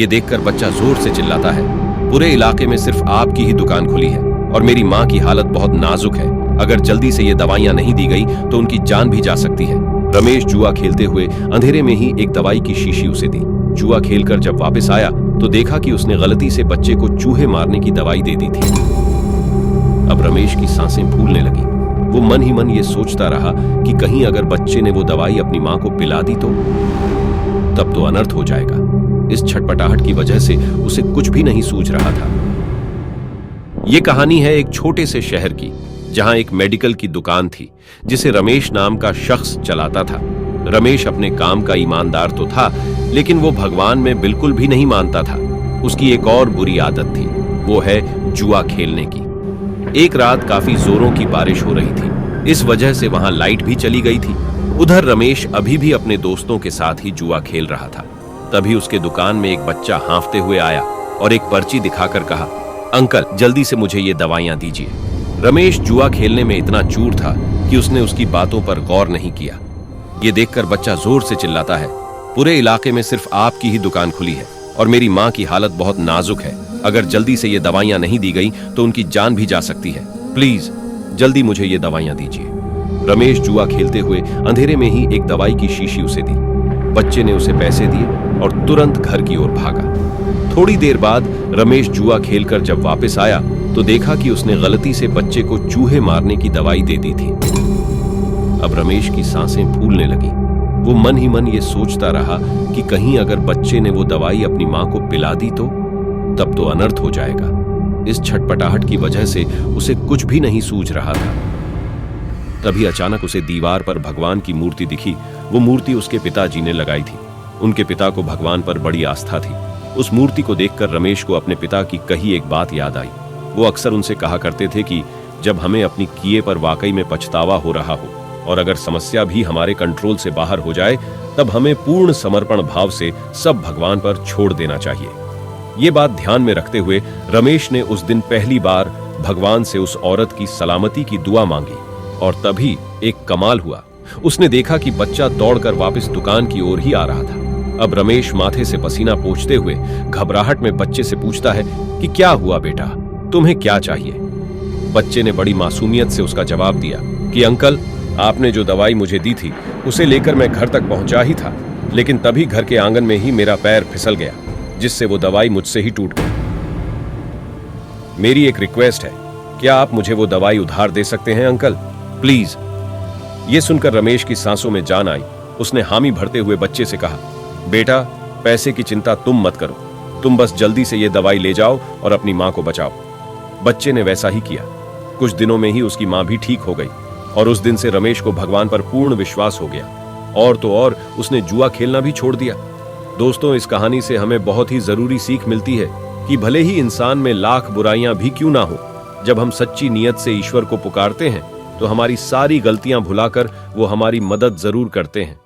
ये देखकर बच्चा जोर से चिल्लाता है, पूरे इलाके में सिर्फ आपकी ही दुकान खुली है और मेरी माँ की हालत बहुत नाजुक है। अगर जल्दी से ये दवाइयाँ नहीं दी गई तो उनकी जान भी जा सकती है। रमेश जुआ खेलते हुए अंधेरे में ही एक दवाई की शीशी उसे दी। जुआ खेलकर जब वापस आया तो देखा कि उसने गलती से बच्चे को चूहे मारने की दवाई दे दी थी। अब रमेश की सांसें फूलने लगी। वो मन ही मन ये सोचता रहा कि कहीं अगर बच्चे ने वो दवाई अपनी माँ को पिला दी तो तब तो अनर्थ हो जाएगा। इस छटपटाहट की वजह से उसे कुछ भी नहीं सूझ रहा था। ये कहानी है एक छोटे से शहर की, जहां एक मेडिकल की दुकान थी जिसे रमेश नाम का शख्स चलाता था। रमेश अपने काम का ईमानदार तो था, लेकिन वो भगवान में बिल्कुल भी नहीं मानता था। उसकी एक और बुरी आदत थी, वो है जुआ खेलने की। एक रात काफी जोरों की बारिश हो रही थी, इस वजह से वहां लाइट भी चली गई थी। उधर रमेश अभी भी अपने दोस्तों के साथ ही जुआ खेल रहा था। तभी उसके दुकान में एक बच्चा हांफते हुए आया और एक पर्ची दिखाकर कहा, अंकल जल्दी से मुझे ये दवाइयां दीजिए। रमेश जुआ खेलने में इतना चूर था कि उसने उसकी बातों पर गौर नहीं किया। ये देखकर बच्चा जोर से चिल्लाता है, पूरे इलाके में सिर्फ आपकी ही दुकान खुली है और मेरी माँ की हालत बहुत नाजुक है। अगर जल्दी से ये दवाइयां नहीं दी गई तो उनकी जान भी जा सकती है। प्लीज जल्दी मुझे ये दवाइयां दीजिए। रमेश जुआ खेलते हुए अंधेरे में ही एक दवाई की शीशी उसे दी। बच्चे ने उसे पैसे दिए और तुरंत घर की ओर भागा। थोड़ी देर बाद रमेश जुआ खेलकर जब वापस आया तो देखा कि उसने गलती से बच्चे को चूहे मारने की दवाई दे दी थी। अब रमेश की सांसें फूलने लगी। वो मन ही मन ये सोचता रहा कि कहीं अगर बच्चे ने वो दवाई अपनी माँ को पिला दी तो तब तो अनर्थ हो जाएगा। इस छटपटाहट की वजह से उसे कुछ भी नहीं सूझ रहा था। तभी अचानक उसे दीवार पर भगवान की मूर्ति दिखी। वो मूर्ति उसके पिताजी ने लगाई थी। उनके पिता को भगवान पर बड़ी आस्था थी। उस मूर्ति को देखकर रमेश को अपने पिता की कही एक बात याद आई। वो अक्सर उनसे कहा करते थे कि जब हमें अपनी किए पर वाकई में पछतावा हो रहा हो और अगर समस्या भी हमारे कंट्रोल से बाहर हो जाए, तब हमें पूर्ण समर्पण भाव से सब भगवान पर छोड़ देना चाहिए। ये बात ध्यान में रखते हुए रमेश ने उस दिन पहली बार भगवान से उस औरत की सलामती की दुआ मांगी और तभी एक कमाल हुआ। उसने देखा कि बच्चा दौड़कर वापस दुकान की ओर ही आ रहा था। अब रमेश माथे से पसीना पोंछते हुए घबराहट में बच्चे से पूछता है कि क्या हुआ बेटा, तुम्हें क्या चाहिए? बच्चे ने बड़ी मासूमियत से उसका जवाब दिया कि अंकल, आपने जो दवाई मुझे दी थी उसे लेकर मैं घर तक पहुंचा ही था, लेकिन तभी घर के आंगन में ही मेरा पैर फिसल गया, जिससे वो दवाई मुझसे ही टूट गई। मेरी एक रिक्वेस्ट है, क्या आप मुझे वो दवाई उधार दे सकते हैं अंकल, प्लीज? ये सुनकर रमेश की सांसों में जान आई। उसने हामी भरते हुए बच्चे से कहा, बेटा पैसे की चिंता तुम मत करो, तुम बस जल्दी से ये दवाई ले जाओ और अपनी माँ को बचाओ। बच्चे ने वैसा ही किया। कुछ दिनों में ही उसकी माँ भी ठीक हो गई और उस दिन से रमेश को भगवान पर पूर्ण विश्वास हो गया। और तो और उसने जुआ खेलना भी छोड़ दिया। दोस्तों, इस कहानी से हमें बहुत ही जरूरी सीख मिलती है कि भले ही इंसान में लाख बुराइयां भी क्यों ना हो, जब हम सच्ची नीयत से ईश्वर को पुकारते हैं तो हमारी सारी गलतियां भुलाकर वो हमारी मदद जरूर करते हैं।